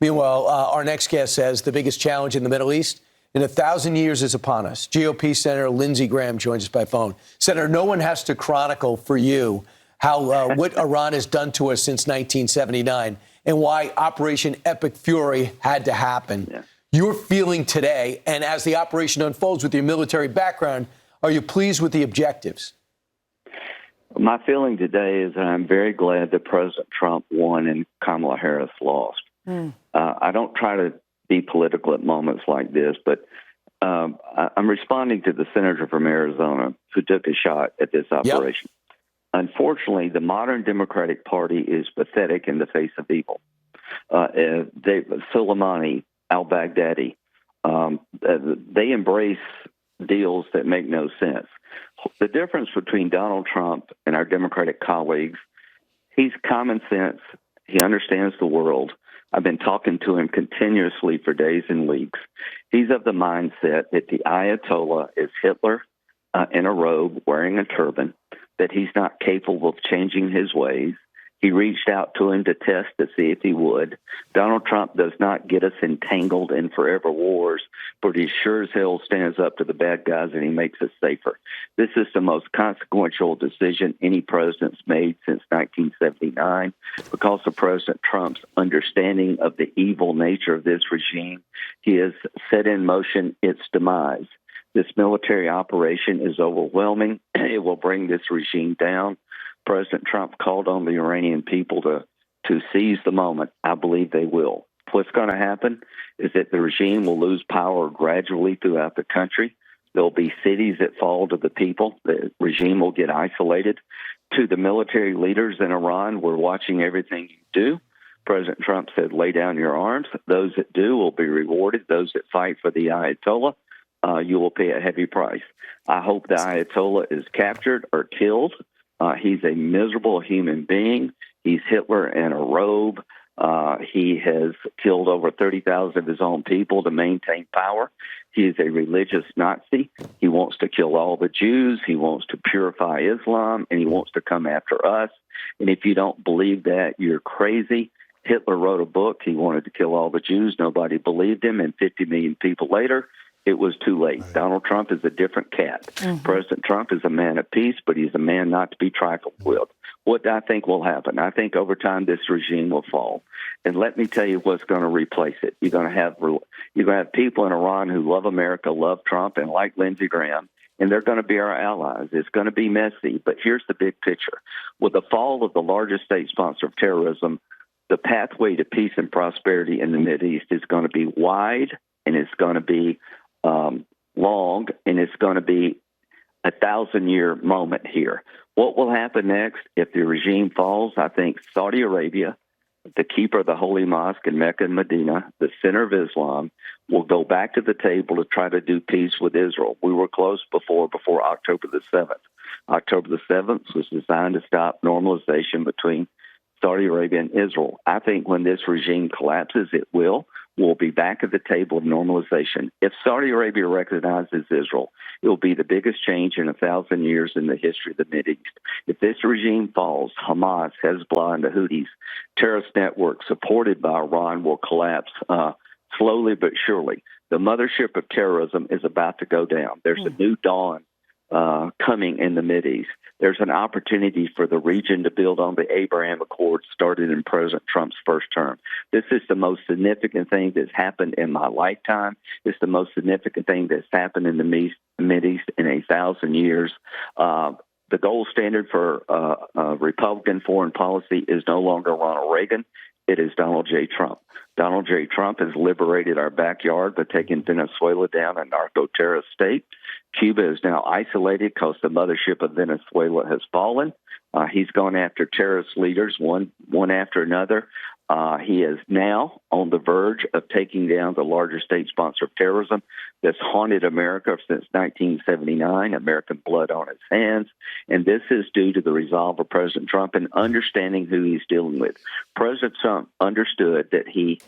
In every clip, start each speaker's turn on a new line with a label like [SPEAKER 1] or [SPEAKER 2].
[SPEAKER 1] Meanwhile, our next guest says the biggest challenge in the Middle East in 1,000 years is upon us. GOP Senator Lindsey Graham joins us by phone. Senator, no one has to chronicle for you how what Iran has done to us since 1979 and why Operation Epic Fury had to happen. Yeah. You're feeling today, and as the operation unfolds with your military background, are you pleased with the objectives?
[SPEAKER 2] My feeling today is that I'm very glad that President Trump won and Kamala Harris lost. I don't try to be political at moments like this, but I'm responding to the senator from Arizona who took a shot at this operation. Yep. Unfortunately, the modern Democratic Party is pathetic in the face of evil. Soleimani, al-Baghdadi, they embrace deals that make no sense. The difference between Donald Trump and our Democratic colleagues, he's common sense. He understands the world. I've been talking to him continuously for days and weeks. He's of the mindset that the Ayatollah is Hitler in a robe wearing a turban, that he's not capable of changing his ways. He reached out to him to test to see if he would. Donald Trump does not get us entangled in forever wars, but he sure as hell stands up to the bad guys and he makes us safer. This is the most consequential decision any president's made since 1979 because of President Trump's understanding of the evil nature of this regime. He has set in motion its demise. This military operation is overwhelming. It will bring this regime down. President Trump called on the Iranian people to seize the moment. I believe they will. What's going to happen is that the regime will lose power gradually throughout the country. There'll be cities that fall to the people. The regime will get isolated. To the military leaders in Iran, we're watching everything you do. President Trump said, lay down your arms. Those that do will be rewarded. Those that fight for the Ayatollah, you will pay a heavy price. I hope the Ayatollah is captured or killed. He's a miserable human being. He's Hitler in a robe. He has killed over 30,000 of his own people to maintain power. He is a religious Nazi. He wants to kill all the Jews. He wants to purify Islam, and he wants to come after us. And if you don't believe that, you're crazy. Hitler wrote a book. He wanted to kill all the Jews. Nobody believed him. And 50 million people later, it was too late. Right. Donald Trump is a different cat. Mm-hmm. President Trump is a man of peace, but he's a man not to be trifled with. What I think will happen, I think over time this regime will fall. And let me tell you what's going to replace it. You're going to have people in Iran who love America, love Trump, and like Lindsey Graham, and they're going to be our allies. It's going to be messy, but here's the big picture. With the fall of the largest state sponsor of terrorism, the pathway to peace and prosperity in the Mideast is going to be wide, and it's going to be long, and it's going to be a 1,000-year moment here. What will happen next if the regime falls? I think Saudi Arabia, the keeper of the Holy Mosque in Mecca and Medina, the center of Islam, will go back to the table to try to do peace with Israel. We were close before October the 7th. October the 7th was designed to stop normalization between Saudi Arabia and Israel. I think when this regime collapses, it will. We'll be back at the table of normalization. If Saudi Arabia recognizes Israel, it will be the biggest change in 1,000 years in the history of the Mideast. If this regime falls, Hamas, Hezbollah, and the Houthis, terrorist networks supported by Iran will collapse slowly but surely. The mothership of terrorism is about to go down. There's a new dawn coming in the Mideast. There's an opportunity for the region to build on the Abraham Accords started in President Trump's first term. This is the most significant thing that's happened in my lifetime. It's the most significant thing that's happened in the Mideast in 1,000 years. The gold standard for Republican foreign policy is no longer Ronald Reagan. It is Donald J. Trump. Donald J. Trump has liberated our backyard by taking Venezuela down, a narco-terrorist state. Cuba is now isolated because the mothership of Venezuela has fallen. He's gone after terrorist leaders, one after another. He is now on the verge of taking down the largest state sponsor of terrorism that's haunted America since 1979, American blood on his hands. And this is due to the resolve of President Trump and understanding who he's dealing with. President Trump understood that he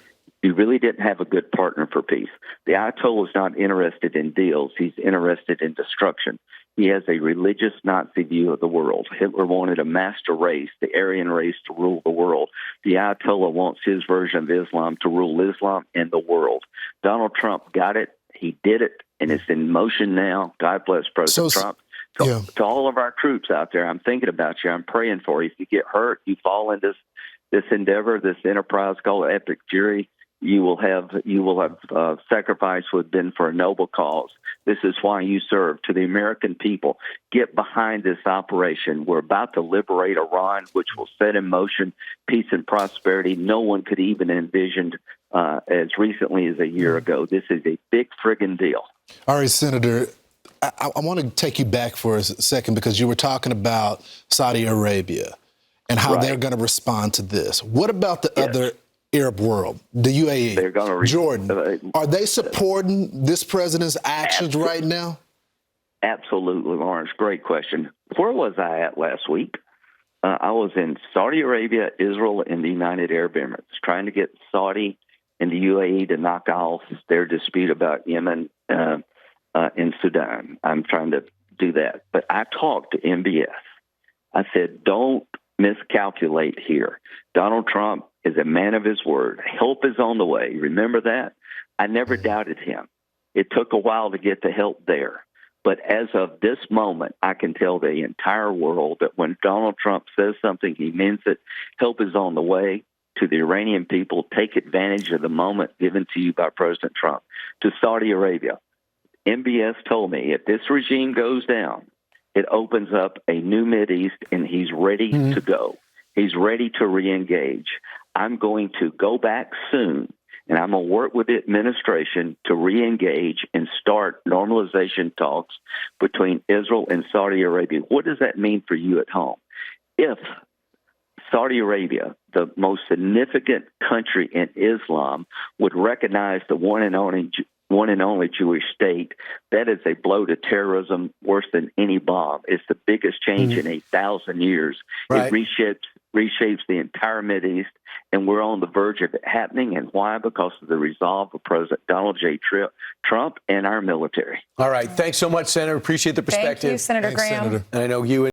[SPEAKER 2] really didn't have a good partner for peace. The Ayatollah is not interested in deals. He's interested in destruction. He has a religious Nazi view of the world. Hitler wanted a master race, the Aryan race, to rule the world. The Ayatollah wants his version of Islam to rule Islam and the world. Donald Trump got it. He did it, and it's in motion now. God bless President Trump. To all of our troops out there, I'm thinking about you. I'm praying for you. If you get hurt, you fall in this endeavor, this enterprise called Epic Jury, you will have sacrifice would have been for a noble cause. This is why you serve. To the American people, get behind this operation. We're about to liberate Iran, which will set in motion peace and prosperity no one could even envision as recently as a year ago. This is a big friggin' deal.
[SPEAKER 3] All right, Senator, I want to take you back for a second because you were talking about Saudi Arabia and how they're going to respond to this. What about the other Arab world, the UAE, Jordan? Are they supporting this president's actions right now?
[SPEAKER 2] Absolutely, Lawrence. Great question. Where was I at last week? I was in Saudi Arabia, Israel, and the United Arab Emirates, trying to get Saudi and the UAE to knock off their dispute about Yemen in Sudan. I'm trying to do that. But I talked to MBS. I said, don't miscalculate here. Donald Trump is a man of his word. Help is on the way. Remember that? I never doubted him. It took a while to get the help there. But as of this moment, I can tell the entire world that when Donald Trump says something, he means it. Help is on the way. To the Iranian people, take advantage of the moment given to you by President Trump. To Saudi Arabia, MBS told me if this regime goes down, it opens up a new Mideast, and he's ready to go. He's ready to reengage. I'm going to go back soon, and I'm going to work with the administration to reengage and start normalization talks between Israel and Saudi Arabia. What does that mean for you at home? If Saudi Arabia, the most significant country in Islam, would recognize the one and only Jewish state, that is a blow to terrorism worse than any bomb. It's the biggest change in 1,000 years. It reshapes the entire Mideast, and we're on the verge of it happening. And why? Because of the resolve of President Donald J. Trump and our military.
[SPEAKER 1] All right. Thanks so much, Senator. Appreciate the perspective.
[SPEAKER 4] Thank you, Senator Graham.
[SPEAKER 3] Senator.
[SPEAKER 1] And I know you